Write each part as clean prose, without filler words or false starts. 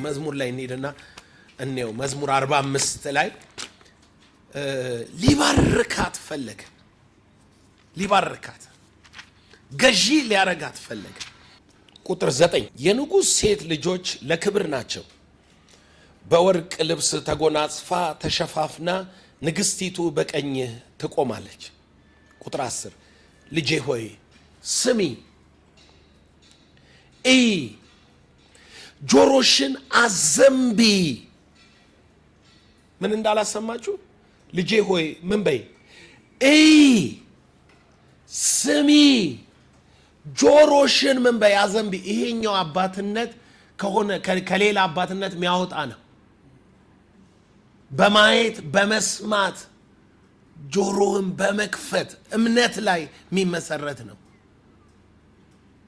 መዝሙር ላይ እንሄድና እንየው። መዝሙር 45 ላይ ሊባርካት ፈለገ። ሊባርካት ገዢ ሊያረጋት ፈለገ። ቁጥር 9 የንጉሥ ሴት ልጆች ለክብር ናቸው። በወርቅ ልብስ ተጎናጽፋ ተሸፋፍና ንግሥቲቱ በቀኝህ ትቆማለች። ቁጥር 10 ልጄ ሆይ ስሚ፣ ጆሮሽን አዘንቢ። ምን እንዳላሰማችሁ? ልጄ ሆይ ምን በይ? ስሚ፣ ጆሮሽን ምን በይ? አዘንቢ። ይሄኛው አባትነት ከሆነ ከሌላ አባትነት የሚያወጣ ነው። በማየት በመስማት ጆሮህን በመክፈት እምነት ላይ የሚመሰረት ነው።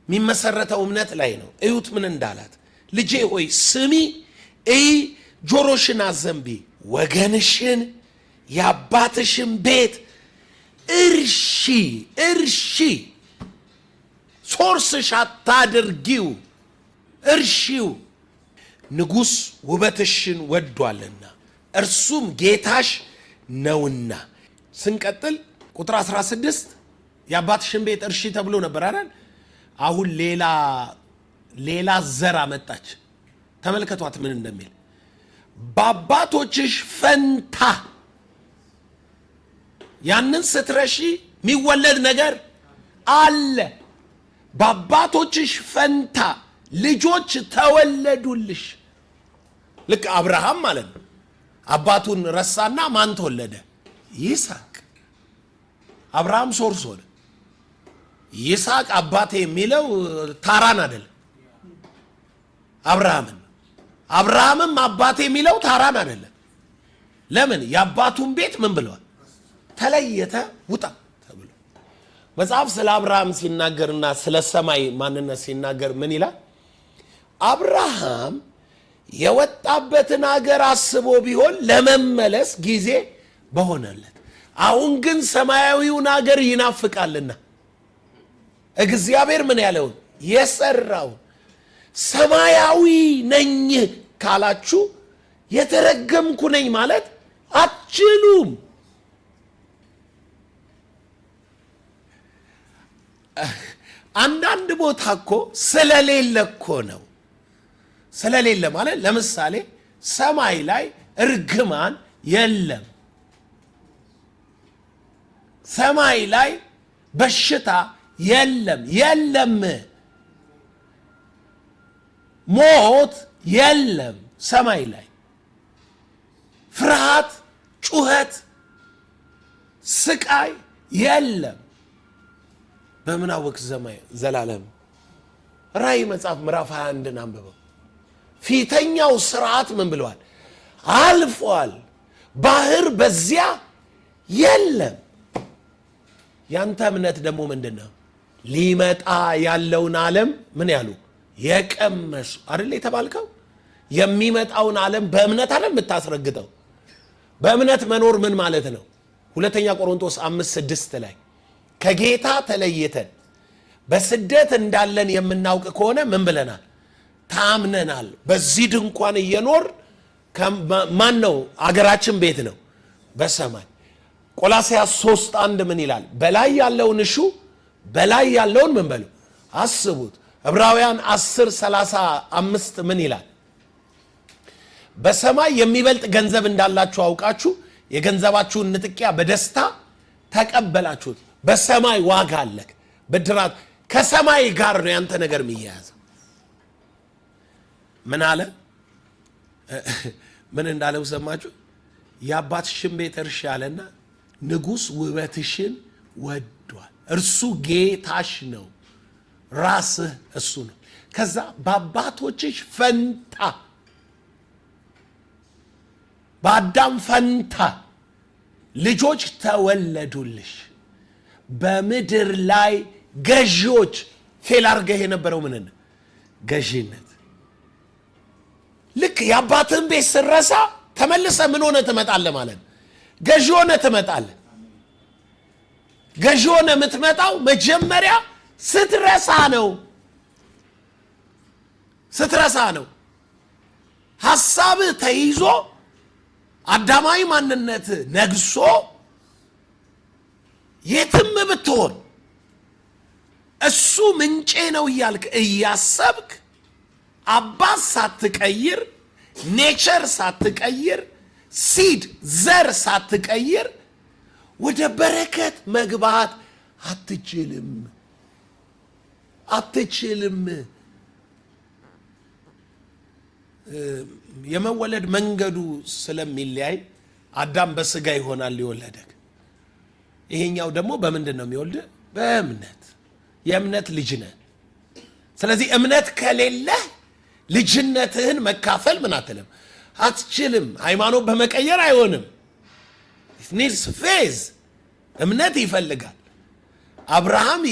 የሚመሰረተው እምነት ላይ ነው። እዩት ምን እንዳላት። ልጄ ሆይ ስሚ፣ ጆሮሽን አዘንቢ፣ ወገንሽን የአባትሽን ቤት እርሺ፣ ሶርስሽ አታድርጊው፣ እርሺው። ንጉሥ ውበትሽን ወዷልና እርሱም ጌታሽ ነውና። ስንቀጥል ቁጥር 16 የአባትሽን ቤት እርሺ ተብሎ ነበር አይደል? አሁን ሌላ ዘር አመጣች። ተመልከቷት ምን እንደሚል። በአባቶችሽ ፈንታ። ያንን ስትረሺ የሚወለድ ነገር አለ። በአባቶችሽ ፈንታ ልጆች ተወለዱልሽ። ልክ አብርሃም ማለት ነው። አባቱን ረሳና ማን ተወለደ? ይስሐቅ። አብርሃም ሶርስ ሆነ። ይስሐቅ አባቴ የሚለው ታራን አይደለም፣ አብርሃምን። አብርሃምም አባቴ የሚለው ታራን አይደለም። ለምን? የአባቱን ቤት ምን ብለዋል? ተለየተ ውጣ ተብሎ መጽሐፍ ስለ አብርሃም ሲናገርና ስለ ሰማይ ማንነት ሲናገር ምን ይላል? አብርሃም የወጣበትን ሀገር አስቦ ቢሆን ለመመለስ ጊዜ በሆነለት፣ አሁን ግን ሰማያዊውን ሀገር ይናፍቃልና እግዚአብሔር ምን ያለውን የሰራው። ሰማያዊ ነኝ ካላችሁ የተረገምኩ ነኝ ማለት አትችሉም። አንዳንድ ቦታ እኮ ስለሌለ እኮ ነው። ስለሌለ ማለት ለምሳሌ ሰማይ ላይ እርግማን የለም። ሰማይ ላይ በሽታ የለም። ሞት የለም። ሰማይ ላይ ፍርሃት፣ ጩኸት፣ ስቃይ የለም። በምን አወቅ ዘላለም? ራእይ መጽሐፍ ምዕራፍ 21 አንብበው። ፊተኛው ስርዓት ምን ብለዋል? አልፏል። ባህር በዚያ የለም። ያንተ እምነት ደግሞ ምንድነው? ሊመጣ ያለውን ዓለም ምን ያሉ የቀመሱ አይደል የተባልከው? የሚመጣውን ዓለም በእምነት አይደል የምታስረግጠው? በእምነት መኖር ምን ማለት ነው? ሁለተኛ ቆሮንቶስ 5:6 ላይ ከጌታ ተለይተን በስደት እንዳለን የምናውቅ ከሆነ ምን ብለናል? ታምነናል። በዚህ ድንኳን እየኖር ማን ነው? አገራችን ቤት ነው በሰማይ። ቆላስይስ 3:1 ምን ይላል? በላይ ያለውን እሹ፣ በላይ ያለውን ምን በሉ አስቡት። ዕብራውያን 10:35 ምን ይላል? በሰማይ የሚበልጥ ገንዘብ እንዳላችሁ አውቃችሁ የገንዘባችሁን ንጥቂያ በደስታ ተቀበላችሁት። በሰማይ ዋጋ አለ፣ ብድራት ከሰማይ ጋር ነው ያንተ ነገር የሚያያዘው። ምን አለ? ምን እንዳለው ሰማችሁ? የአባትሽን ቤት እርሺ አለና ንጉሥ ውበትሽን ወዷል። እርሱ ጌታሽ ነው፣ ራስህ እሱ ነው። ከዛ በአባቶችሽ ፈንታ፣ በአዳም ፈንታ ልጆች ተወለዱልሽ። በምድር ላይ ገዢዎች ፌል አድርገህ የነበረው ምን ገዢነት። ልክ የአባትህን ቤት ስረሳ ተመልሰ ምን ሆነ ትመጣለህ ማለት ነው? ገዢ ሆነ ትመጣለህ። ገዢ ሆነ የምትመጣው መጀመሪያ ስትረሳ ነው። ሐሳብ ተይዞ አዳማዊ ማንነት ነግሶ የትም ብትሆን እሱ ምንጬ ነው እያልክ እያሰብክ አባስ ሳትቀይር ኔቸር ሳትቀይር ሲድ ዘር ሳትቀይር ወደ በረከት መግባት አትችልም። የመወለድ መንገዱ ስለሚለያይ አዳም በስጋ ይሆናል ይወለደክ። ይሄኛው ደግሞ በምንድን ነው የሚወልድ? በእምነት። የእምነት ልጅ ነህ። ስለዚህ እምነት ከሌለ ልጅነትህን መካፈል ምን አትችልም። ሃይማኖት በመቀየር አይሆንም። ኒድስ ፌዝ እምነት ይፈልጋል። አብርሃም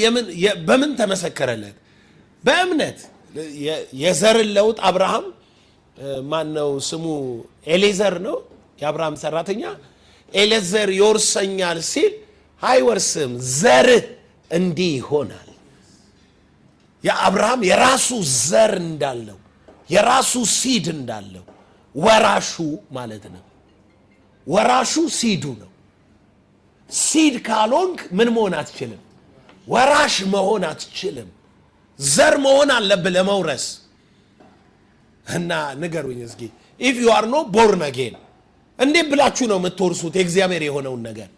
በምን ተመሰከረለት? በእምነት። የዘርን ለውጥ አብርሃም ማነው ስሙ? ኤሌዘር ነው የአብርሃም ሰራተኛ። ኤሌዘር ይወርሰኛል ሲል አይወርስም፣ ዘርህ እንዲህ ይሆናል። የአብርሃም የራሱ ዘር እንዳለው የራሱ ሲድ እንዳለው ወራሹ ማለት ነው። ወራሹ ሲዱ ነው። ሲድ ካልሆንክ ምን መሆን አትችልም? ወራሽ መሆን አትችልም። ዘር መሆን አለብህ ለመውረስ። እና ንገሩኝ እስኪ if you are not born again እንዴት ብላችሁ ነው የምትወርሱት የእግዚአብሔር የሆነውን ነገር?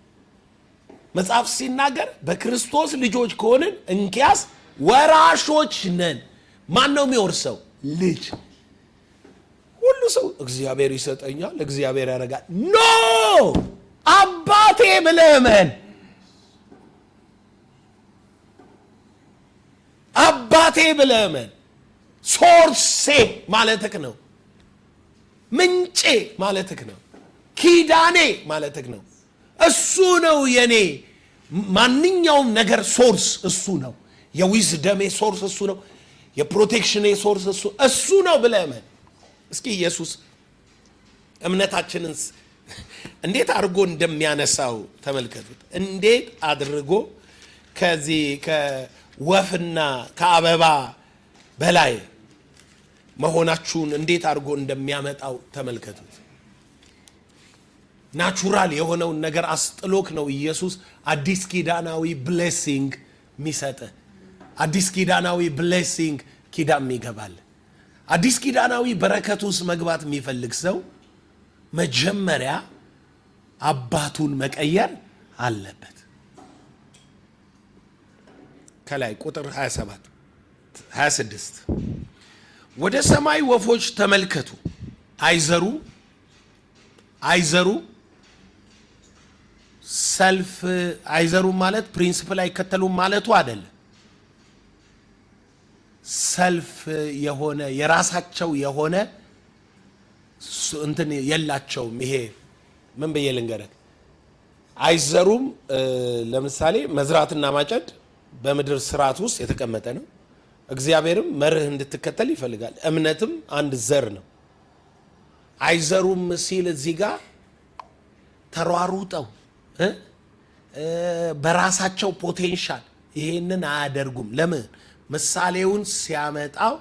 መጽሐፍ ሲናገር በክርስቶስ ልጆች ከሆንን እንኪያስ ወራሾች ነን። ማን ነው የሚወርሰው? ልጅ። ሁሉ ሰው እግዚአብሔር ይሰጠኛል፣ እግዚአብሔር ያደርጋል። ኖ አባቴ ብለህ እመን። አባቴ ብለህ እመን። ሶርሴ ማለትክ ነው። ምንጬ ማለትክ ነው። ኪዳኔ ማለትክ ነው። እሱ ነው የኔ ማንኛውም ነገር ሶርስ እሱ ነው። የዊዝደሜ ሶርስ እሱ ነው። የፕሮቴክሽኔ ሶርስ እሱ ነው ብለህ እመን። እስኪ ኢየሱስ እምነታችንን እንዴት አድርጎ እንደሚያነሳው ተመልከቱት። እንዴት አድርጎ ከዚህ ከወፍና ከአበባ በላይ መሆናችሁን እንዴት አድርጎ እንደሚያመጣው ተመልከቱት። ናቹራል የሆነውን ነገር አስጥሎክ ነው ኢየሱስ አዲስ ኪዳናዊ ብሌሲንግ የሚሰጥ። አዲስ ኪዳናዊ ብሌሲንግ ኪዳም ይገባል። አዲስ ኪዳናዊ በረከት ውስጥ መግባት የሚፈልግ ሰው መጀመሪያ አባቱን መቀየር አለበት። ከላይ ቁጥር 26 ወደ ሰማይ ወፎች ተመልከቱ፣ አይዘሩ ሰልፍ አይዘሩ ማለት ፕሪንሲፕል አይከተሉም ማለቱ አይደለም። ሰልፍ የሆነ የራሳቸው የሆነ እንትን የላቸውም። ይሄ ምን ብዬ ልንገርህ? አይዘሩም። ለምሳሌ መዝራትና ማጨድ በምድር ስርዓት ውስጥ የተቀመጠ ነው። እግዚአብሔርም መርህ እንድትከተል ይፈልጋል። እምነትም አንድ ዘር ነው። አይዘሩም ሲል እዚህ ጋር ተሯሩጠው በራሳቸው ፖቴንሻል ይሄንን አያደርጉም። ለምን? ምሳሌውን ሲያመጣው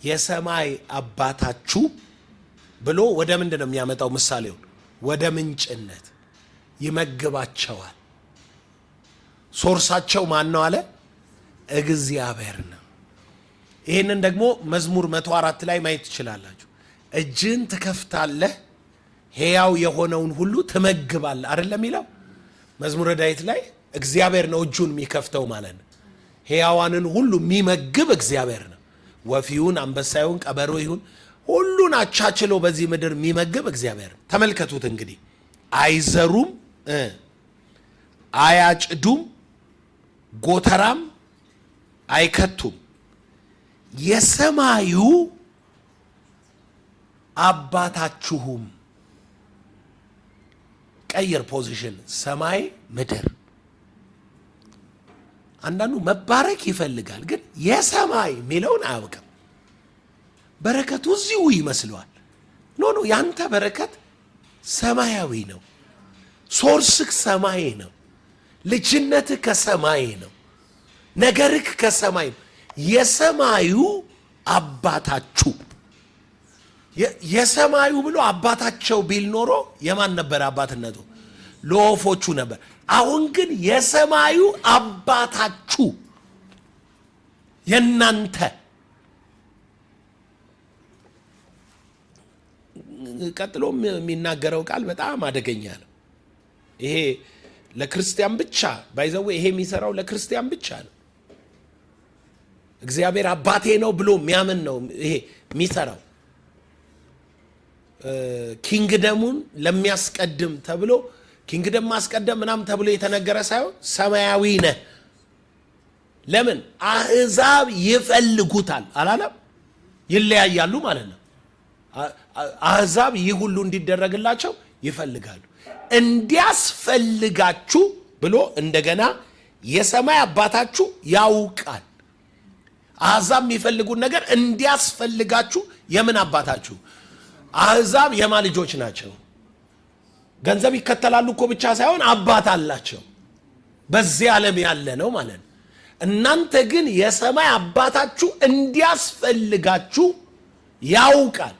የሰማይ አባታችሁ ብሎ ወደ ምንድን ነው የሚያመጣው? ምሳሌውን ወደ ምንጭነት ይመግባቸዋል። ሶርሳቸው ማን ነው አለ? እግዚአብሔር ነው። ይህንን ደግሞ መዝሙር 104 ላይ ማየት ትችላላችሁ። እጅን ትከፍታለህ ሕያው የሆነውን ሁሉ ትመግባለህ አይደለም ይለው መዝሙረ ዳዊት ላይ። እግዚአብሔር ነው እጁን የሚከፍተው ማለት ነው። ሕያዋንን ሁሉ የሚመግብ እግዚአብሔር ነው። ወፍ ይሁን አንበሳ ይሁን ቀበሮ ይሁን ሁሉን አቻችሎ በዚህ ምድር የሚመግብ እግዚአብሔር ነው። ተመልከቱት እንግዲህ አይዘሩም፣ አያጭዱም፣ ጎተራም አይከቱም፣ የሰማዩ አባታችሁም። ቀየር ፖዚሽን፣ ሰማይ ምድር። አንዳንዱ መባረክ ይፈልጋል ግን የሰማይ የሚለውን አያውቅም። በረከቱ እዚሁ ይመስለዋል። ኖ ያንተ በረከት ሰማያዊ ነው። ሶርስክ ሰማይ ነው። ልጅነትህ ከሰማይ ነው። ነገርክ ከሰማይ ነው። የሰማዩ አባታችሁ የሰማዩ ብሎ አባታቸው ቢል ኖሮ የማን ነበር አባትነቱ? ለወፎቹ ነበር። አሁን ግን የሰማዩ አባታችሁ የናንተ ቀጥሎ የሚናገረው ቃል በጣም አደገኛ ነው። ይሄ ለክርስቲያን ብቻ ባይዘው ይሄ የሚሰራው ለክርስቲያን ብቻ ነው። እግዚአብሔር አባቴ ነው ብሎ የሚያምን ነው ይሄ የሚሰራው። ኪንግደሙን ለሚያስቀድም ተብሎ ኪንግደም ማስቀደም ምናምን ተብሎ የተነገረ ሳይሆን ሰማያዊ ነህ። ለምን አሕዛብ ይፈልጉታል አላለም? ይለያያሉ ማለት ነው። አሕዛብ ይህ ሁሉ እንዲደረግላቸው ይፈልጋሉ። እንዲያስፈልጋችሁ ብሎ እንደገና የሰማይ አባታችሁ ያውቃል። አሕዛብ የሚፈልጉን ነገር እንዲያስፈልጋችሁ የምን አባታችሁ? አሕዛብ የማ ልጆች ናቸው? ገንዘብ ይከተላሉ እኮ ብቻ ሳይሆን አባት አላቸው። በዚህ ዓለም ያለ ነው ማለት ነው። እናንተ ግን የሰማይ አባታችሁ እንዲያስፈልጋችሁ ያውቃል።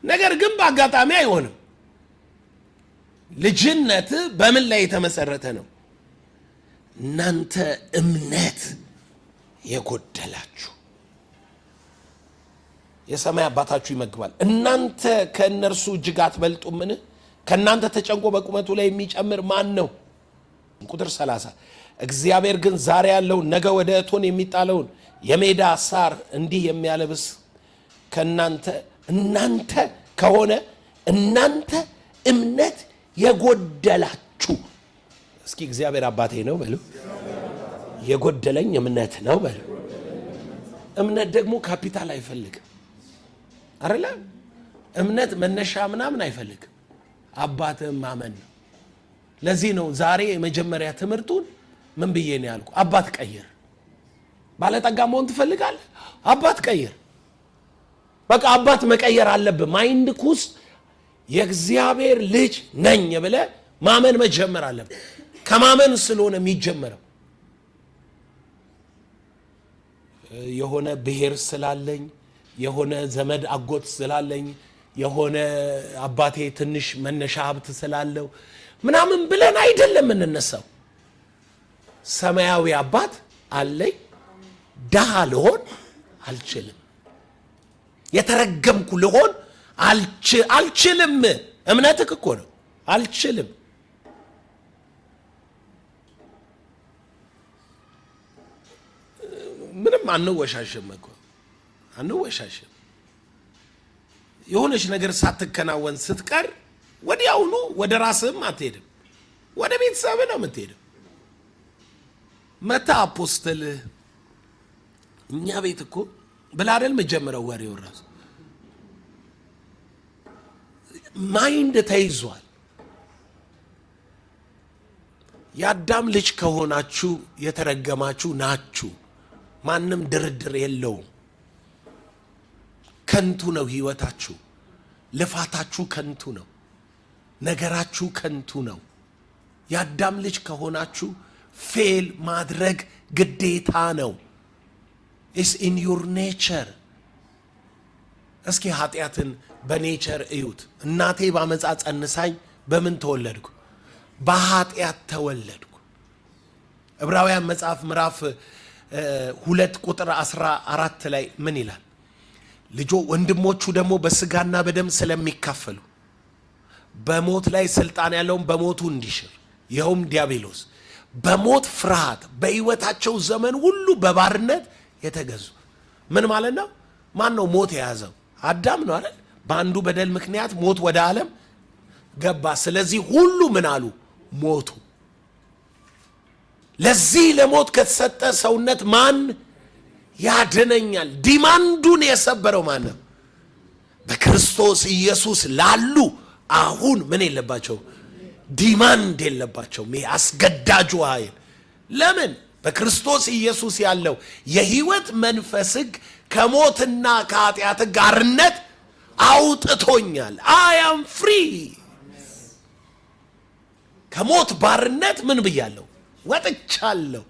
ነገር ግን በአጋጣሚ አይሆንም። ልጅነት በምን ላይ የተመሰረተ ነው? እናንተ እምነት የጎደላችሁ የሰማይ አባታችሁ ይመግባል። እናንተ ከእነርሱ እጅግ አትበልጡምን? ከእናንተ ተጨንቆ በቁመቱ ላይ የሚጨምር ማን ነው? ቁጥር 30 እግዚአብሔር ግን ዛሬ ያለውን ነገ ወደ እቶን የሚጣለውን የሜዳ ሳር እንዲህ የሚያለብስ እናንተ ከሆነ እናንተ እምነት የጎደላችሁ። እስኪ እግዚአብሔር አባቴ ነው በሉ። የጎደለኝ እምነት ነው በሉ። እምነት ደግሞ ካፒታል አይፈልግም አይደለ? እምነት መነሻ ምናምን አይፈልግም። አባትህን ማመን ነው። ለዚህ ነው ዛሬ የመጀመሪያ ትምህርቱን ምን ብዬ ነው ያልኩ? አባት ቀይር። ባለጠጋ መሆን ትፈልጋለህ? አባት ቀይር። በቃ አባት መቀየር አለብህ። ማይንድክ ውስጥ የእግዚአብሔር ልጅ ነኝ ብለህ ማመን መጀመር አለብህ። ከማመን ስለሆነ የሚጀመረው የሆነ ብሔር ስላለኝ፣ የሆነ ዘመድ አጎት ስላለኝ፣ የሆነ አባቴ ትንሽ መነሻ ሀብት ስላለው ምናምን ብለን አይደለም እንነሳው። ሰማያዊ አባት አለኝ። ደሃ ልሆን አልችልም። የተረገምኩ ልሆን አልችልም። እምነትህ እኮ ነው። አልችልም። ምንም አንወሻሽም እኮ አንወሻሽም። የሆነች ነገር ሳትከናወን ስትቀር ወዲያውኑ ወደ ራስህም አትሄድም፣ ወደ ቤተሰብህ ነው የምትሄድም። መታ አፖስትል እኛ ቤት እኮ ብላ አይደል የምትጀምረው ወሬው ራሱ። ማይንድ ተይዟል። የአዳም ልጅ ከሆናችሁ የተረገማችሁ ናችሁ። ማንም ድርድር የለውም። ከንቱ ነው ህይወታችሁ፣ ልፋታችሁ ከንቱ ነው፣ ነገራችሁ ከንቱ ነው። የአዳም ልጅ ከሆናችሁ ፌል ማድረግ ግዴታ ነው። ኢስ ኢን ዩር ኔቸር። እስኪ ኃጢአትን በኔቸር እዩት። እናቴ ባመፃ ጸንሳኝ በምን ተወለድኩ? በኃጢአት ተወለድኩ። ዕብራውያን መጽሐፍ ምዕራፍ 2 ቁጥር 14 ላይ ምን ይላል? ወንድሞቹ ደግሞ በስጋና በደም ስለሚካፈሉ በሞት ላይ ስልጣን ያለውን በሞቱ እንዲሽር፣ ይኸውም ዲያብሎስ፣ በሞት ፍርሃት በሕይወታቸው ዘመን ሁሉ በባርነት የተገዙ። ምን ማለት ነው? ማን ነው ሞት የያዘው? አዳም ነው አይደል? በአንዱ በደል ምክንያት ሞት ወደ ዓለም ገባ። ስለዚህ ሁሉ ምን አሉ? ሞቱ። ለዚህ ለሞት ከተሰጠ ሰውነት ማን ያድነኛል? ዲማንዱን የሰበረው ማን ነው? በክርስቶስ ኢየሱስ ላሉ አሁን ምን የለባቸው? ዲማንድ የለባቸውም። ይሄ አስገዳጁ ኃይል። ለምን? በክርስቶስ ኢየሱስ ያለው የህይወት መንፈስ ሕግ ከሞትና ከኃጢአት ሕግ አርነት አውጥቶኛል። አይ አም ፍሪ። ከሞት ባርነት ምን ብያለሁ? ወጥቻለሁ።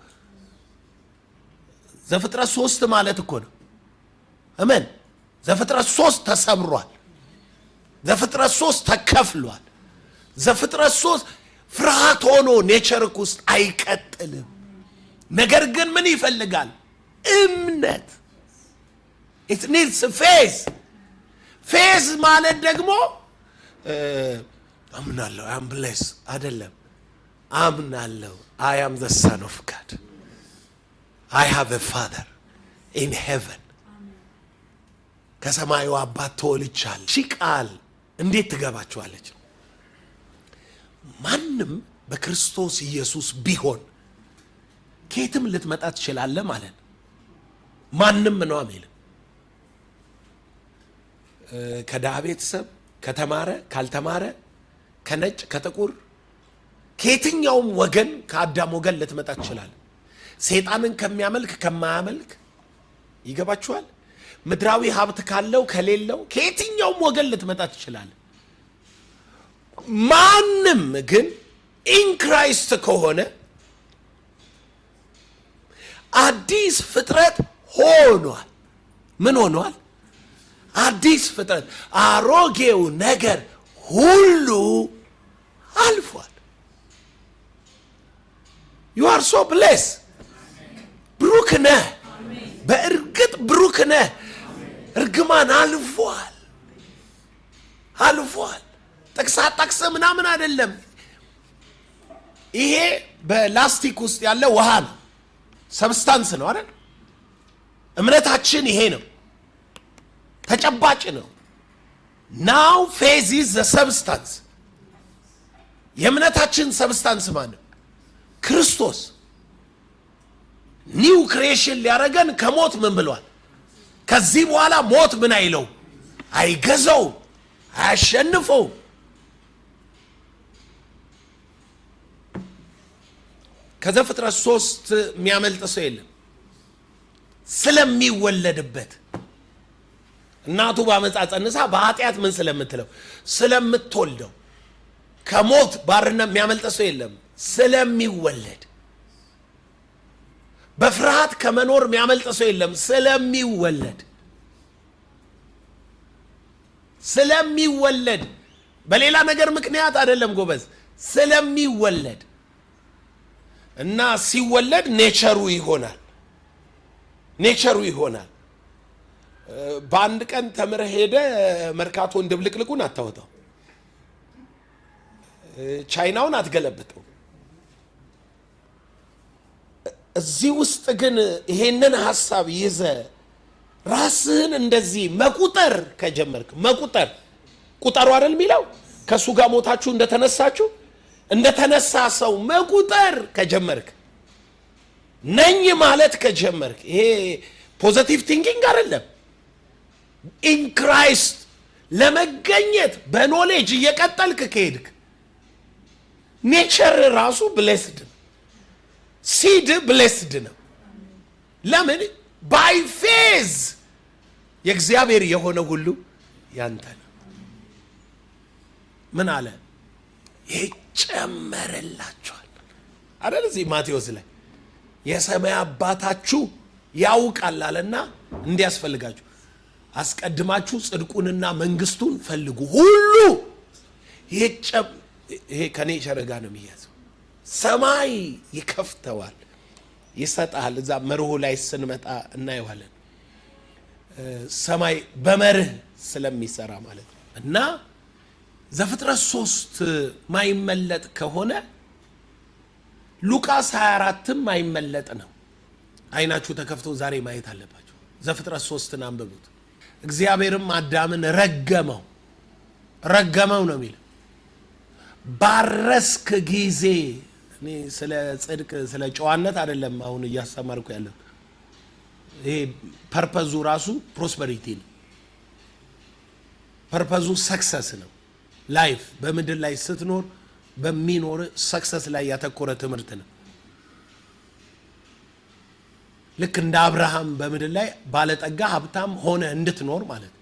ዘፍጥረት 3 ማለት እኮ ነው። አሜን። ዘፍጥረት 3 ተሰብሯል። ዘፍጥረት 3 ተከፍሏል። ዘፍጥረት 3 ፍርሃት ሆኖ ኔቸርክ ውስጥ አይቀጥልም። ነገር ግን ምን ይፈልጋል? እምነት። it needs faith። ፌዝ ማለት ደግሞ አምናለሁ I am blessed አይደለም። አምናለሁ I am the son of God. I have a father in heaven። ከሰማዩ አባት ተወልቻለሁ። እሺ ቃል እንዴት ትገባችኋለች? ማንም በክርስቶስ ኢየሱስ ቢሆን ከየትም ልትመጣ ትችላለህ ማለት ነው። ማንም ነው አሜን። ከድሃ ቤተሰብ፣ ከተማረ፣ ካልተማረ፣ ከነጭ፣ ከጥቁር፣ ከየትኛውም ወገን ከአዳም ወገን ልትመጣ ትችላለህ። ሰይጣንን ከሚያመልክ ከማያመልክ ይገባችኋል። ምድራዊ ሀብት ካለው ከሌለው ከየትኛውም ወገን ልትመጣ ትችላለህ። ማንም ግን ኢን ክራይስት ከሆነ አዲስ ፍጥረት ሆኗል። ምን ሆኗል? አዲስ ፍጥረት። አሮጌው ነገር ሁሉ አልፏል። you are so blessed። ብሩክ ነህ። በእርግጥ ብሩክ ነህ። እርግማን አልፏል። አልፏል። ጠቅሳ ምናምን አይደለም። ይሄ በላስቲክ ውስጥ ያለ ውሃ ነው። ሰብስታንስ ነው አይደል? እምነታችን ይሄ ነው። ተጨባጭ ነው። now faith is the substance። የእምነታችን ሰብስታንስ ማን ነው? ክርስቶስ። ኒው ክሬሽን ሊያረገን ከሞት ምን ብሏል? ከዚህ በኋላ ሞት ምን አይለው? አይገዛው፣ አያሸንፈው። ከዘፍጥረት 3 የሚያመልጥ ሰው የለም። ስለሚወለድበት እናቱ በአመፃ ጸንሳ በኃጢአት ምን ስለምትለው ስለምትወልደው ከሞት ባርነት የሚያመልጥ ሰው የለም። ስለሚወለድ በፍርሃት ከመኖር የሚያመልጥ ሰው የለም። ስለሚወለድ በሌላ ነገር ምክንያት አይደለም ጎበዝ፣ ስለሚወለድ እና ሲወለድ ኔቸሩ ይሆናል። በአንድ ቀን ተምረህ ሄደ መርካቶን ድብልቅልቁን አታወጣው፣ ቻይናውን አትገለብጠው። እዚህ ውስጥ ግን ይሄንን ሐሳብ ይዘ ራስህን እንደዚህ መቁጠር ከጀመርክ፣ ቁጠሩ አይደል የሚለው? ከሱ ጋር ሞታችሁ እንደተነሳ ሰው መቁጠር ከጀመርክ፣ ነኝ ማለት ከጀመርክ፣ ይሄ ፖዚቲቭ ቲንኪንግ አይደለም። ኢን ክራይስት ለመገኘት በኖሌጅ እየቀጠልክ ከሄድክ ኔቸር ራሱ ብሌስድ ነው። ሲድ ብሌስድ ነው። ለምን? ባይ ፌዝ የእግዚአብሔር የሆነ ሁሉ ያንተ ነው። ምን አለ? ይጨመርላችኋል አይደል? እዚህ ማቴዎስ ላይ የሰማይ አባታችሁ ያውቃል አለና እንዲያስፈልጋችሁ አስቀድማችሁ ጽድቁንና መንግስቱን ፈልጉ፣ ሁሉ ይሄ ከኔ ሸረጋ ነው የሚያዘው። ሰማይ ይከፍተዋል፣ ይሰጣል። እዛ መርሁ ላይ ስንመጣ እናየዋለን። ሰማይ በመርህ ስለሚሰራ ማለት ነው። እና ዘፍጥረት 3 ማይመለጥ ከሆነ ሉቃስ 24ም ማይመለጥ ነው። አይናችሁ ተከፍቶ ዛሬ ማየት አለባችሁ። ዘፍጥረት 3ን አንብቡት። እግዚአብሔርም አዳምን ረገመው ነው የሚለው። ባረስክ ጊዜ፣ እኔ ስለ ጽድቅ ስለ ጨዋነት አይደለም አሁን እያስተማርኩ ያለው። ይሄ ፐርፐዙ ራሱ ፕሮስፐሪቲ ነው። ፐርፐዙ ሰክሰስ ነው። ላይፍ በምድር ላይ ስትኖር በሚኖር ሰክሰስ ላይ ያተኮረ ትምህርት ነው። ልክ እንደ አብርሃም በምድር ላይ ባለጠጋ ሀብታም ሆነ እንድትኖር ማለት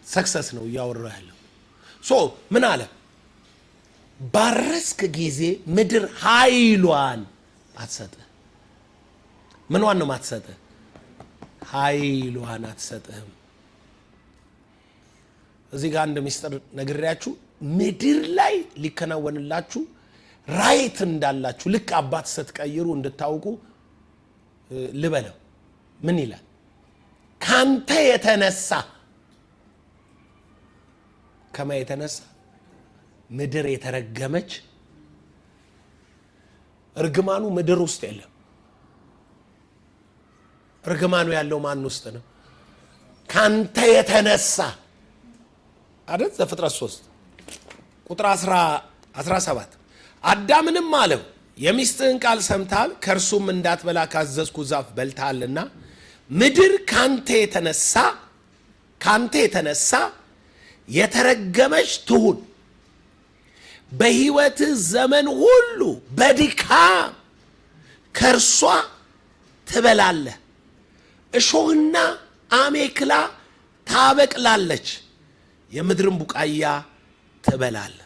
ሰክሰስ ነው እያወራሁ ያለው። ምን አለ? ባረስክ ጊዜ ምድር ኃይሏን አትሰጥህ። ምንዋን ነው ማትሰጥህ? ኃይሏን አትሰጥህም። እዚህ ጋር አንድ ሚስጥር ነግሬያችሁ ምድር ላይ ሊከናወንላችሁ ራይት እንዳላችሁ ልክ አባት ስትቀይሩ እንድታውቁ ልበለው። ምን ይላል? ካንተ የተነሳ ከማ የተነሳ ምድር የተረገመች። እርግማኑ ምድር ውስጥ የለም። እርግማኑ ያለው ማን ውስጥ ነው? ካንተ የተነሳ አይደል? ዘፍጥረት 3 ቁጥር 17 አዳምንም አለው የሚስትህን ቃል ሰምተሃል፣ ከእርሱም እንዳትበላ ካዘዝኩ ዛፍ በልተሃልና ምድር ካንተ የተነሳ የተረገመች ትሁን፣ በሕይወትህ ዘመን ሁሉ በድካም ከእርሷ ትበላለህ፣ እሾህና አሜክላ ታበቅላለች፣ የምድርን ቡቃያ ትበላለህ፣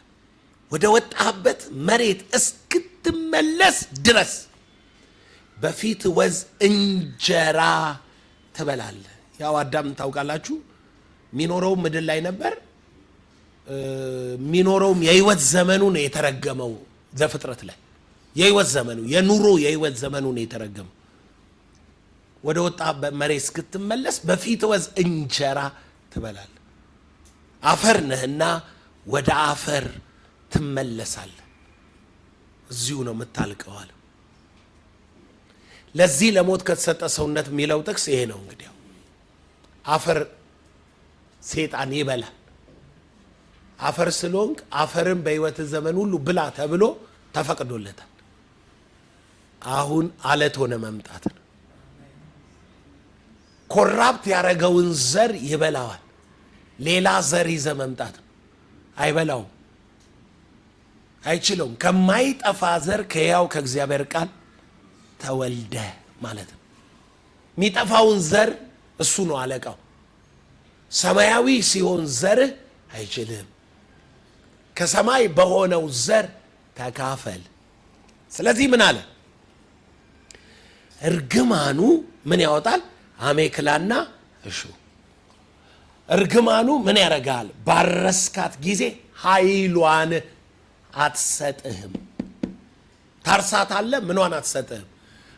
ወደ ወጣህበት መሬት እስክትመለስ ድረስ በፊት ወዝ እንጀራ ትበላለህ። ያው አዳም ታውቃላችሁ ሚኖረው ምድር ላይ ነበር። ሚኖረውም የህይወት ዘመኑ ነው የተረገመው። ዘፍጥረት ላይ የህይወት ዘመኑ የህይወት ዘመኑ ነው የተረገመው። ወደ ወጣህበት መሬት እስክትመለስ በፊት ወዝ እንጀራ ትበላለህ፣ አፈር ነህና ወደ አፈር ትመለሳለህ፣ እዚሁ ነው የምታልቀዋል። ለዚህ ለሞት ከተሰጠ ሰውነት የሚለው ጥቅስ ይሄ ነው። እንግዲህ አፈር ሰይጣን ይበላል። አፈር ስለሆንክ አፈርን በህይወት ዘመን ሁሉ ብላ ተብሎ ተፈቅዶለታል። አሁን አለት ሆነ መምጣት ነው። ኮራፕት ያረገውን ዘር ይበላዋል። ሌላ ዘር ይዘ መምጣት ነው። አይበላውም፣ አይችለውም። ከማይጠፋ ዘር ከያው ከእግዚአብሔር ቃል ተወልደ ማለት ነው። የሚጠፋውን ዘር እሱ ነው አለቃው። ሰማያዊ ሲሆን ዘርህ አይችልም። ከሰማይ በሆነው ዘር ተካፈል። ስለዚህ ምን አለ? እርግማኑ ምን ያወጣል? አሜክላና እሾህ። እርግማኑ ምን ያደርጋል? ባረስካት ጊዜ ኃይሏን አትሰጥህም። ታርሳት አለ ምኗን አትሰጥህም?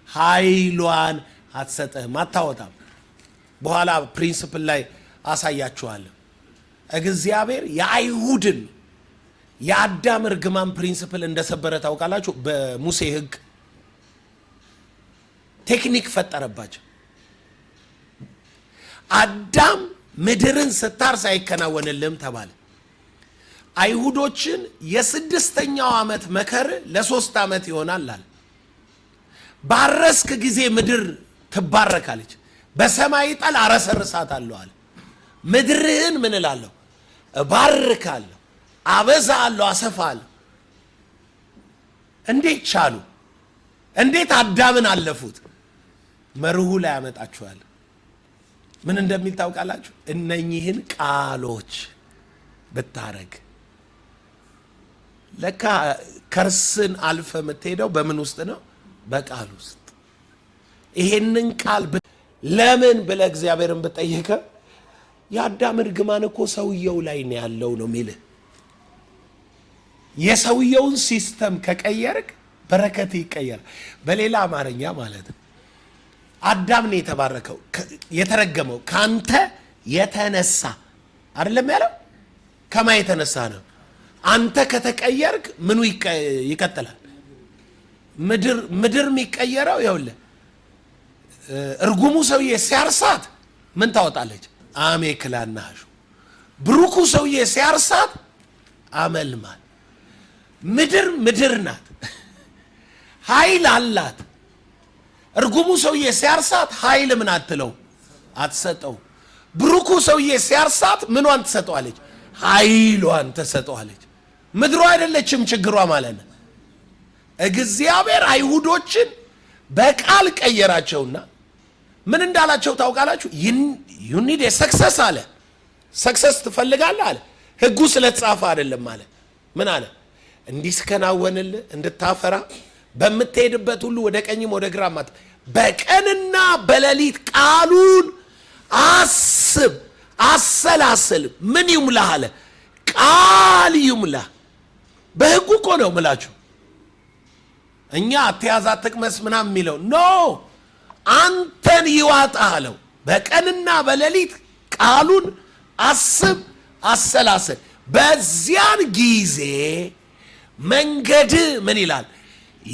ኃይሏን አትሰጥህም፣ አታወጣም። በኋላ ፕሪንሲፕል ላይ አሳያችኋለሁ። እግዚአብሔር የአይሁድን የአዳም እርግማን ፕሪንሲፕል እንደሰበረ ታውቃላችሁ። በሙሴ ሕግ ቴክኒክ ፈጠረባቸው። አዳም ምድርን ስታርስ አይከናወንልም ተባለ። አይሁዶችን የ6ኛው ዓመት መከር ለ3 ዓመት ይሆናል አለ። ባረስክ ጊዜ ምድር ትባረካለች፣ በሰማይ ጠል አረሰርሳታለሁ አለ። ምድርህን ምን እላለሁ? እባርካለሁ፣ አበዛለሁ፣ አሰፋለሁ። እንዴት ቻሉ? እንዴት አዳምን አለፉት? መርሁ ላይ ያመጣችኋል። ምን እንደሚል ታውቃላችሁ? እነኚህን ቃሎች ብታረግ። ለካ ከርስን አልፈ የምትሄደው በምን ውስጥ ነው? በቃል ውስጥ። ይሄንን ቃል ለምን ብለህ እግዚአብሔርን ብጠይቀ የአዳም እርግማን እኮ ሰውየው ላይ ነው ያለው ነው የሚልህ። የሰውየውን ሲስተም ከቀየርክ በረከት ይቀየራል። በሌላ አማርኛ ማለት ነው አዳም ነው የተባረከው የተረገመው ካንተ የተነሳ አይደለም ያለው። ከማ የተነሳ ነው? አንተ ከተቀየርክ ምኑ ይቀጥላል? ምድር የሚቀየረው ይኸውልህ፣ እርጉሙ ሰውዬ ሲያርሳት ምን ታወጣለች? አሜክላና እሾህ። ብሩኩ ሰውዬ ሲያርሳት አመልማል። ምድር ናት፣ ኃይል አላት። እርጉሙ ሰውዬ ሲያርሳት ኃይል ምን አትለው? አትሰጠው። ብሩኩ ሰውዬ ሲያርሳት ምኗን ትሰጠዋለች? ኃይሏን ትሰጠዋለች። ምድሩ አይደለችም ችግሯ ማለት ነው። እግዚአብሔር አይሁዶችን በቃል ቀየራቸውና ምን እንዳላቸው ታውቃላችሁ? ዩ ኒድ ሰክሰስ አለ። ሰክሰስ ትፈልጋለህ አለ። ህጉ ስለተጻፈ አይደለም አለ። ምን አለ? እንዲስከናወንልህ እንድታፈራ በምትሄድበት ሁሉ ወደ ቀኝም ወደ ግራም በቀንና በሌሊት ቃሉን አስብ አሰላስል። ምን ይሙላህ አለ? ቃል ይሙላህ። በሕጉ እኮ ነው ምላችሁ። እኛ አትያዝ አትቅመስ ምናምን የሚለው ኖ፣ አንተን ይዋጣህ አለው። በቀንና በሌሊት ቃሉን አስብ፣ አሰላስል። በዚያን ጊዜ መንገድ ምን ይላል?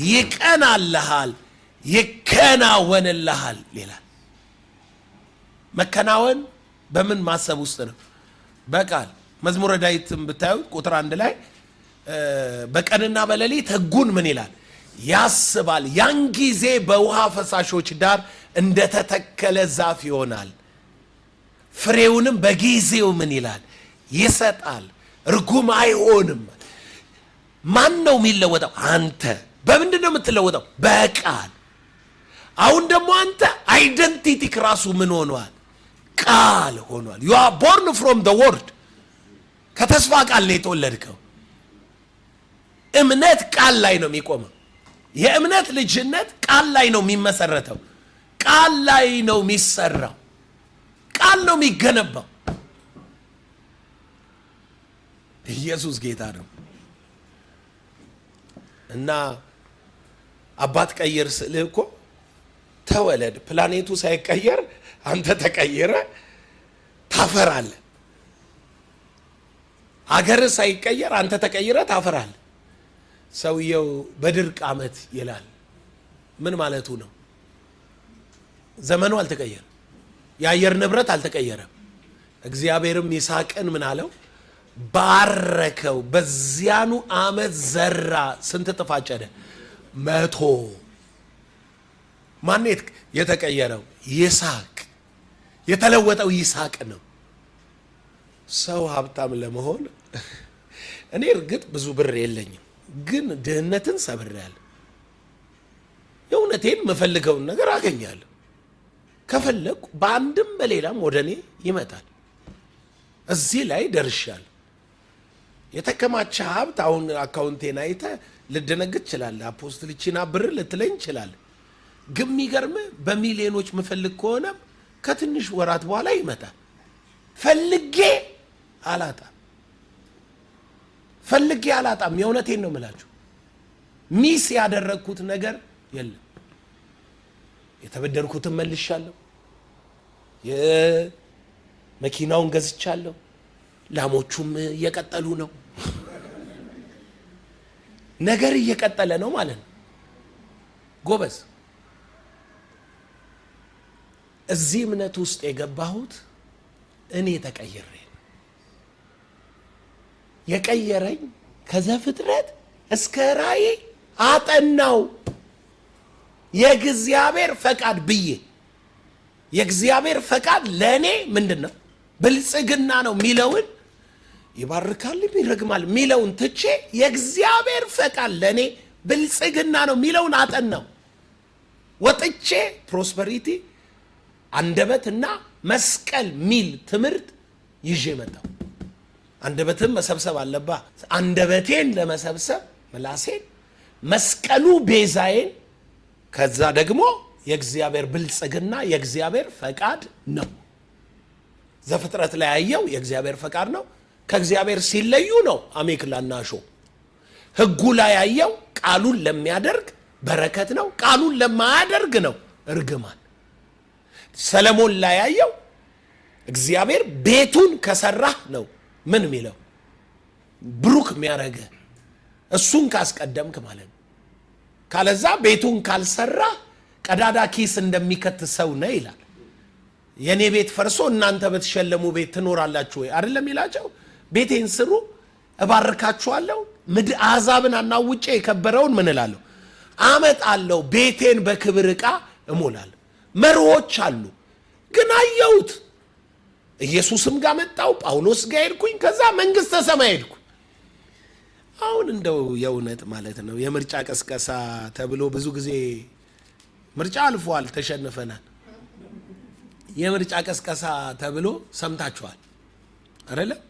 ይቀናልሃል፣ ይከናወንልሃል ይላል። መከናወን በምን ማሰብ ውስጥ ነው? በቃል መዝሙረ ዳዊትም ብታዩት ቁጥር 1 ላይ በቀንና በሌሊት ሕጉን ምን ይላል? ያስባል። ያን ጊዜ በውሃ ፈሳሾች ዳር እንደተተከለ ዛፍ ይሆናል፣ ፍሬውንም በጊዜው ምን ይላል? ይሰጣል፣ ርጉም አይሆንም። ማን ነው የሚለወጠው? አንተ። በምንድን ነው የምትለወጠው? በቃል። አሁን ደግሞ አንተ አይደንቲቲክ ራሱ ምን ሆኗል? ቃል ሆኗል። you are born from the word። ከተስፋ ቃል ነው የተወለድከው። እምነት ቃል ላይ ነው የሚቆመው። የእምነት ልጅነት ቃል ላይ ነው የሚመሰረተው። ቃል ላይ ነው የሚሰራው። ቃል ነው የሚገነባው። ኢየሱስ ጌታ ነው። እና አባት ቀይር ስልህ እኮ ተወለድ። ፕላኔቱ ሳይቀየር አንተ ተቀይረ ታፈራለህ። አገር ሳይቀየር አንተ ተቀይረ ታፈራለህ። ሰውየው በድርቅ ዓመት ይላል። ምን ማለቱ ነው? ዘመኑ አልተቀየረም። የአየር ንብረት አልተቀየረም። እግዚአብሔርም ይስሐቅን ምን አለው? ባረከው። በዚያኑ ዓመት ዘራ። ስንት እጥፍ አጨደ? 100። ማን የተቀየረው? ይስሐቅ። የተለወጠው ይስሐቅ ነው። ሰው ሀብታም ለመሆን እኔ እርግጥ ብዙ ብር የለኝም፣ ግን ድህነትን ሰብሬያለሁ። የእውነቴን የምፈልገውን ነገር አገኛለሁ። ከፈለኩ በአንድም በሌላም ወደ እኔ ይመጣል። እዚህ ላይ ደርሻለሁ። የተከማቸ ሀብት አሁን አካውንቴን አይተህ ልደነግጥ ትችላለህ። አፖስትል ይቺን ብር ልትለኝ ትችላለህ። ግን የሚገርምህ በሚሊዮኖች ምፈልግ ከሆነ ከትንሽ ወራት በኋላ ይመጣል። ፈልጌ አላጣም። ፈልጌ አላጣም። የእውነቴን ነው የምላችሁ። ሚስ ያደረግኩት ነገር የለም። የተበደርኩትን መልሻለሁ። የመኪናውን ገዝቻለሁ። ላሞቹም እየቀጠሉ ነው። ነገር እየቀጠለ ነው ማለት ነው። ጎበዝ። እዚህ እምነት ውስጥ የገባሁት እኔ ተቀይሬ የቀየረኝ ከዘፍጥረት እስከ ራእይ አጠናው። የእግዚአብሔር ፈቃድ ብዬ የእግዚአብሔር ፈቃድ ለእኔ ምንድን ነው? ብልጽግና ነው ሚለውን ይባርካል ይረግማል ሚለውን ትቼ የእግዚአብሔር ፈቃድ ለእኔ ብልጽግና ነው ሚለውን አጠናው። ወጥቼ ፕሮስፐሪቲ አንደበትና መስቀል ሚል ትምህርት ይዤ መጣሁ። አንደበትን መሰብሰብ አለባ። አንደበቴን ለመሰብሰብ ምላሴን፣ መስቀሉ ቤዛዬን፣ ከዛ ደግሞ የእግዚአብሔር ብልጽግና የእግዚአብሔር ፈቃድ ነው። ዘፍጥረት ላይ ያየው የእግዚአብሔር ፈቃድ ነው። ከእግዚአብሔር ሲለዩ ነው አሜከላና እሾህ። ሕጉ ላይ ያየው ቃሉን ለሚያደርግ በረከት ነው፣ ቃሉን ለማያደርግ ነው እርግማን። ሰለሞን ላይ ያየው እግዚአብሔር ቤቱን ከሰራህ ነው ምን ሚለው ብሩክ የሚያረገ እሱን ካስቀደምክ ማለት ነው። ካለዛ ቤቱን ካልሰራ ቀዳዳ ኪስ እንደሚከት ሰው ነው ይላል። የኔ ቤት ፈርሶ እናንተ በተሸለሙ ቤት ትኖራላችሁ ወይ አይደለም ይላቸው። ቤቴን ስሩ እባርካችኋለሁ፣ ምድር አሕዛብን አናውጬ የከበረውን ምን እላለሁ አመጣለሁ፣ ቤቴን በክብር ዕቃ እሞላለሁ። መርሆች አሉ። ግን አየሁት። ኢየሱስም ጋር መጣው፣ ጳውሎስ ጋር ሄድኩኝ፣ ከዛ መንግስተ ሰማይ ሄድኩ። አሁን እንደው የእውነት ማለት ነው የምርጫ ቀስቀሳ ተብሎ ብዙ ጊዜ ምርጫ አልፏል፣ ተሸንፈናል። የምርጫ ቀስቀሳ ተብሎ ሰምታችኋል አይደለም?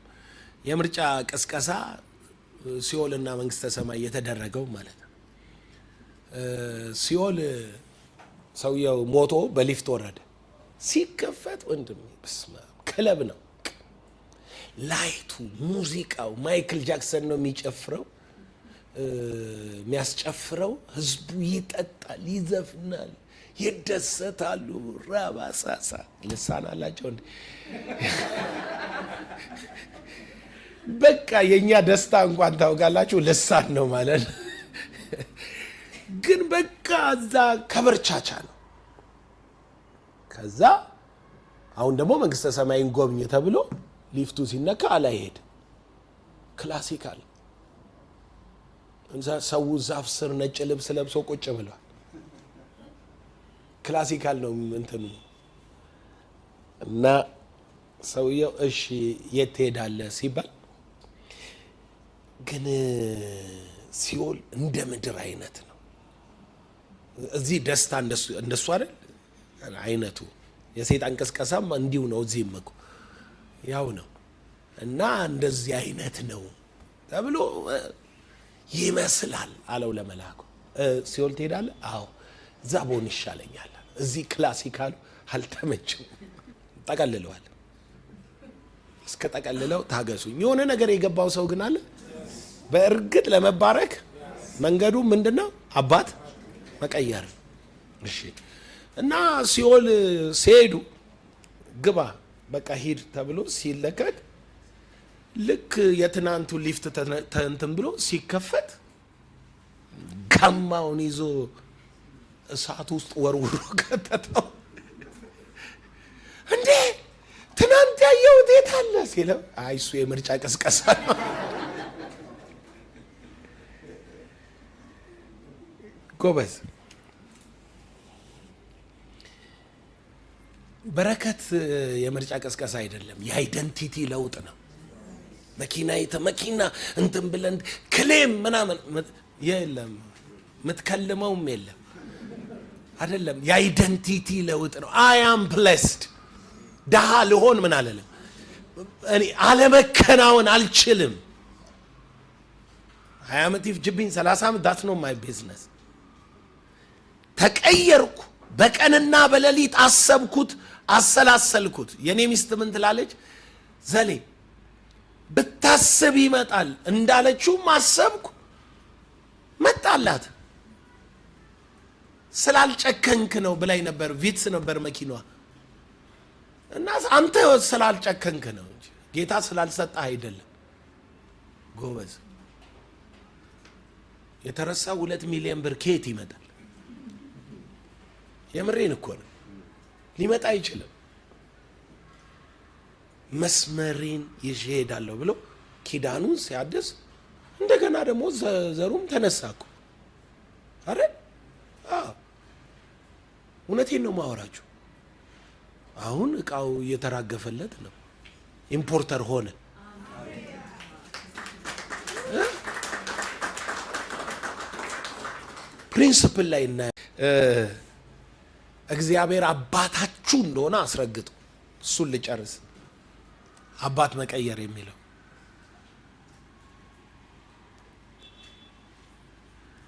የምርጫ ቀስቀሳ ሲኦልና መንግስተ ሰማይ የተደረገው ማለት ነው። ሲኦል ሰውየው ሞቶ በሊፍት ወረደ። ሲከፈት ወንድም በስመ አብ ክለብ ነው። ላይቱ፣ ሙዚቃው ማይክል ጃክሰን ነው የሚጨፍረው የሚያስጨፍረው። ህዝቡ ይጠጣል፣ ይዘፍናል፣ ይደሰታሉ። ራባሳሳ ልሳን አላቸው እንዴ! በቃ የኛ ደስታ እንኳን ታውቃላችሁ ልሳን ነው ማለት ነው። ግን በቃ እዛ ከበርቻቻ ነው። ከዛ አሁን ደግሞ መንግስተ ሰማይን ጎብኝ ተብሎ ሊፍቱ ሲነካ አላይሄድ ክላሲካል ሰው ዛፍ ስር ነጭ ልብስ ለብሶ ቁጭ ብሏል። ክላሲካል ነው እንትኑ እና ሰውየው እሺ የት ትሄዳለህ ሲባል ግን ሲኦል እንደ ምድር አይነት ነው። እዚህ ደስታ እንደሱ አይደል አይነቱ። የሰይጣን ቅስቀሳም እንዲሁ ነው። እዚህም እኮ ያው ነው እና እንደዚህ አይነት ነው ተብሎ ይመስላል አለው ለመልአኩ። ሲኦል ትሄዳለህ? አዎ እዛ ብሆን ይሻለኛል። እዚህ ክላሲካሉ አልተመችም። ጠቀልለዋል። እስከ ጠቀልለው ታገሱኝ። የሆነ ነገር የገባው ሰው ግን አለ። በእርግጥ ለመባረክ መንገዱ ምንድነው? አባት መቀየር። እሺ እና ሲኦል ሲሄዱ ግባ በቃ ሂድ ተብሎ ሲለቀቅ ልክ የትናንቱ ሊፍት ተንትን ብሎ ሲከፈት ጋማውን ይዞ እሳት ውስጥ ወርውሮ ከተተው። እንዴ ትናንት ያየሁት የት አለ ሲለው አይ እሱ የምርጫ ቅስቀሳ ነው። ጎበዝ በረከት የምርጫ ቅስቀሳ አይደለም፣ የአይደንቲቲ ለውጥ ነው። መኪና እንትን ብለን ክሌም ምናምን የለም፣ ምትከልመውም የለም አይደለም። የአይደንቲቲ ለውጥ ነው። አይ አም ብሌስድ። ደሃ ልሆን ምን አለለም እኔ አለመከናወን አልችልም። 20 ዓመት ይፍጅብኝ 30 ዓመት ዳት ነው ማይ ቢዝነስ። ተቀየርኩ። በቀንና በሌሊት አሰብኩት፣ አሰላሰልኩት። የኔ ሚስት ምን ትላለች? ዘሌ ብታስብ ይመጣል እንዳለችው ማሰብኩ መጣላት። ስላልጨከንክ ነው ብላይ ነበር። ቪትስ ነበር መኪናዋ እና አንተ ስላልጨከንክ ነው እንጂ ጌታ ስላልሰጠህ አይደለም። ጎበዝ የተረሳ 2 ሚሊዮን ብር ከየት ይመጣል? የምሬን እኮ ነው። ሊመጣ አይችልም። መስመሬን ይዤ እሄዳለሁ ብሎ ኪዳኑን ሲያድስ እንደገና ደግሞ ዘሩም ተነሳኩ። አረ እውነቴን ነው ማወራችሁ። አሁን እቃው እየተራገፈለት ነው። ኢምፖርተር ሆነ። ፕሪንሲፕል ላይ እና እግዚአብሔር አባታችሁ እንደሆነ አስረግጡ። እሱን ልጨርስ። አባት መቀየር የሚለው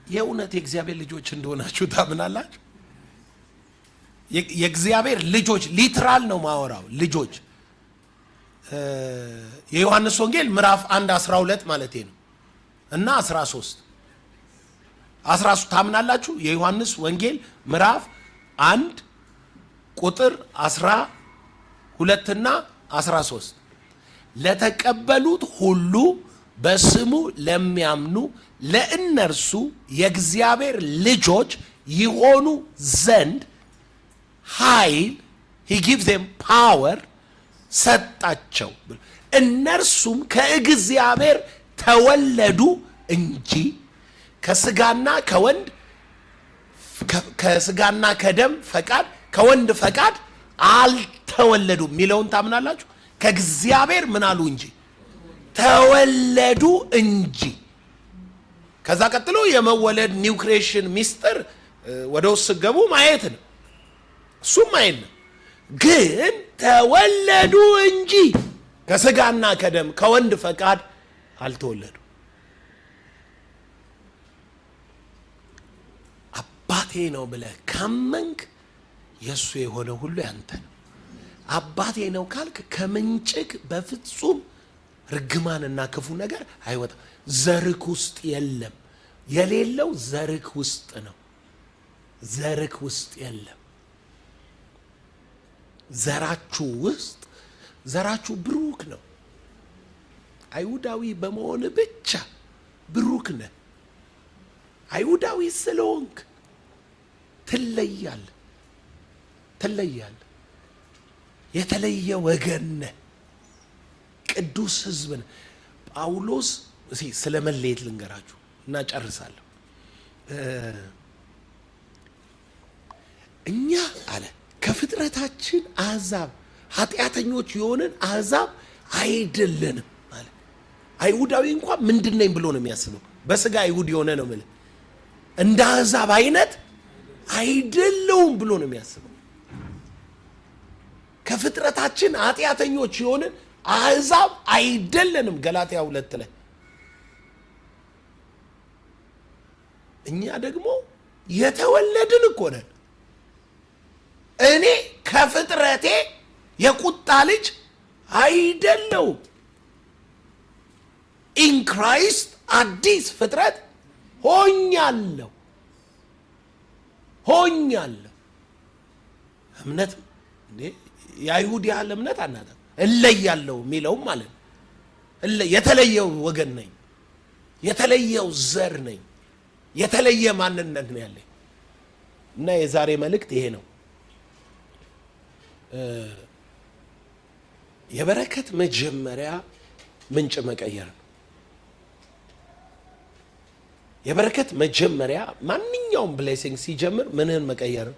የእውነት የእግዚአብሔር ልጆች እንደሆናችሁ ታምናላችሁ? የእግዚአብሔር ልጆች ሊትራል ነው ማወራው። ልጆች የዮሐንስ ወንጌል ምዕራፍ 1:12 ማለት ነው እና 13 ታምናላችሁ? የዮሐንስ ወንጌል ምዕራፍ 1 ቁጥር 12 እና 13 ለተቀበሉት ሁሉ በስሙ ለሚያምኑ ለእነርሱ የእግዚአብሔር ልጆች ይሆኑ ዘንድ ኃይል he gives them power ሰጣቸው። እነርሱም ከእግዚአብሔር ተወለዱ እንጂ ከስጋና ከደም ፈቃድ ከወንድ ፈቃድ አልተወለዱም የሚለውን ታምናላችሁ? ከእግዚአብሔር ምን አሉ እንጂ ተወለዱ እንጂ። ከዛ ቀጥሎ የመወለድ ኒው ክሬሽን ሚስጥር ወደ ውስጥ ገቡ ማየት ነው። እሱም ማየት ነው። ግን ተወለዱ እንጂ ከስጋና ከደም ከወንድ ፈቃድ አልተወለዱ። አባቴ ነው ብለህ ካመንክ የእሱ የሆነ ሁሉ ያንተ ነው። አባቴ ነው ካልክ ከምንጭክ በፍጹም ርግማንና ክፉ ነገር አይወጣም። ዘርክ ውስጥ የለም። የሌለው ዘርክ ውስጥ ነው። ዘርክ ውስጥ የለም። ዘራችሁ ውስጥ ዘራችሁ ብሩክ ነው። አይሁዳዊ በመሆን ብቻ ብሩክ ነህ። አይሁዳዊ ስለሆንክ ትለያለህ። የተለየ ወገን ነህ። ቅዱስ ሕዝብ ነህ። ጳውሎስ ስለ መለየት ልንገራችሁ እና ጨርሳለሁ። እኛ አለ ከፍጥረታችን አሕዛብ ኃጢአተኞች የሆንን አሕዛብ አይደለንም አለ። አይሁዳዊ እንኳን ምንድን ነኝ ብሎ ነው የሚያስበው። በስጋ አይሁድ የሆነ ነው ማለት እንደ አሕዛብ አይነት አይደለውም ብሎ ነው የሚያስበው። ከፍጥረታችን ኃጢአተኞች የሆንን አሕዛብ አይደለንም። ገላትያ 2 ላይ እኛ ደግሞ የተወለድን እኮ ነን። እኔ ከፍጥረቴ የቁጣ ልጅ አይደለሁም። ኢን ክራይስት አዲስ ፍጥረት ሆኛለሁ። እምነት እንዴ የአይሁድ ያህል እምነት አናጣም። እለያለሁ የሚለውም ማለት ነው። የተለየው ወገን ነኝ፣ የተለየው ዘር ነኝ፣ የተለየ ማንነት ነው ያለኝ እና የዛሬ መልእክት ይሄ ነው። የበረከት መጀመሪያ ምንጭ መቀየር ነው። የበረከት መጀመሪያ ማንኛውም ብሌሲንግ ሲጀምር ምንህን መቀየር ነው?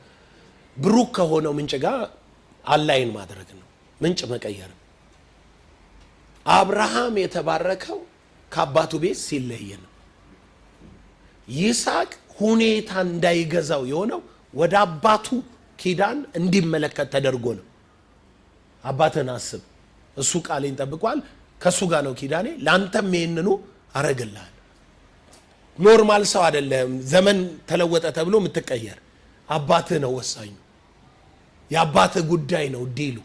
ብሩክ ከሆነው ምንጭ ጋር አላይን ማድረግ ነው። ምንጭ መቀየር ነው። አብርሃም የተባረከው ከአባቱ ቤት ሲለይ ነው። ይስሐቅ ሁኔታ እንዳይገዛው የሆነው ወደ አባቱ ኪዳን እንዲመለከት ተደርጎ ነው። አባትን አስብ፣ እሱ ቃሌን ጠብቋል፣ ከሱ ጋር ነው ኪዳኔ፣ ላንተም ይሄንኑ አረግልሃለሁ። ኖርማል ሰው አይደለም። ዘመን ተለወጠ ተብሎ የምትቀየር አባትህ ነው ወሳኙ። የአባትህ ጉዳይ ነው ዲሉ።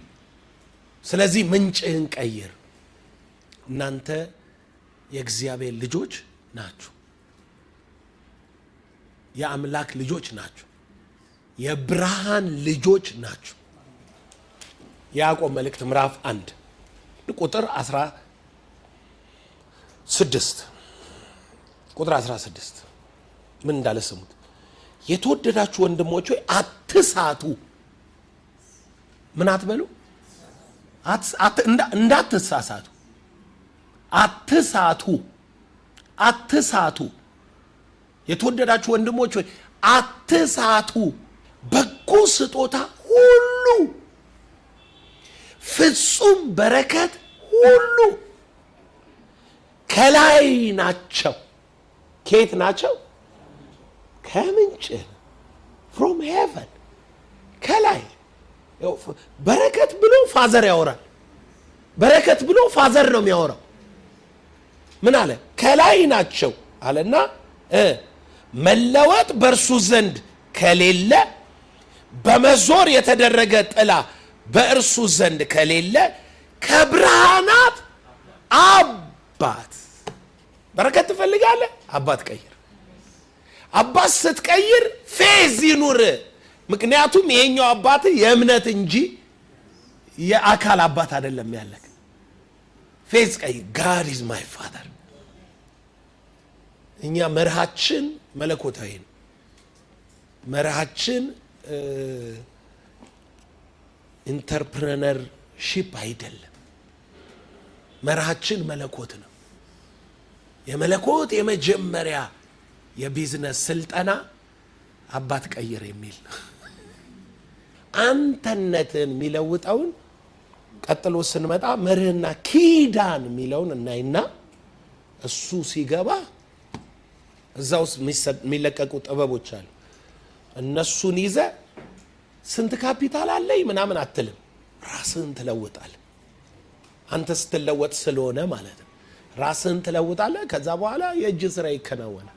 ስለዚህ ምንጭህን ቀይር። እናንተ የእግዚአብሔር ልጆች ናችሁ። የአምላክ ልጆች ናችሁ። የብርሃን ልጆች ናችሁ። ያዕቆብ መልእክት ምዕራፍ 1 ቁጥር 16 ምን እንዳለ ስሙት። የተወደዳችሁ ወንድሞች ሆይ አትሳቱ። ምን አትበሉ? እንዳትሳሳቱ። አትሳቱ። የተወደዳችሁ ወንድሞች ሆይ አትሳቱ። በጎ ስጦታ ሁሉ ፍጹም በረከት ሁሉ ከላይ ናቸው። ከየት ናቸው? ከምንጭ from heaven ከላይ። በረከት ብሎ ፋዘር ያወራል። በረከት ብሎ ፋዘር ነው የሚያወራው። ምን አለ? ከላይ ናቸው አለና መለወጥ በእርሱ ዘንድ ከሌለ፣ በመዞር የተደረገ ጥላ በእርሱ ዘንድ ከሌለ፣ ከብርሃናት አባት በረከት ትፈልጋለህ? አባት ቀይር። አባት ስትቀይር ፌዝ ይኑር። ምክንያቱም ይሄኛው አባት የእምነት እንጂ የአካል አባት አይደለም ያለክ። ፌዝ ቀይር። God is my father። እኛ መርሃችን መለኮታዊ ነው። መርሃችን ኢንተርፕረነርሺፕ አይደለም። መርሃችን መለኮት ነው። የመለኮት የመጀመሪያ የቢዝነስ ስልጠና አባት ቀይር የሚል ነው። አንተነትን የሚለውጠውን ቀጥሎ ስንመጣ መርህና ኪዳን የሚለውን እናይና እሱ ሲገባ እዛ ውስጥ የሚለቀቁ ጥበቦች አሉ። እነሱን ይዘ ስንት ካፒታል አለኝ ምናምን አትልም። ራስህን ትለውጣለህ። አንተ ስትለወጥ ስለሆነ ማለት ነው። ራስህን ትለውጣለህ። ከዛ በኋላ የእጅ ስራ ይከናወናል።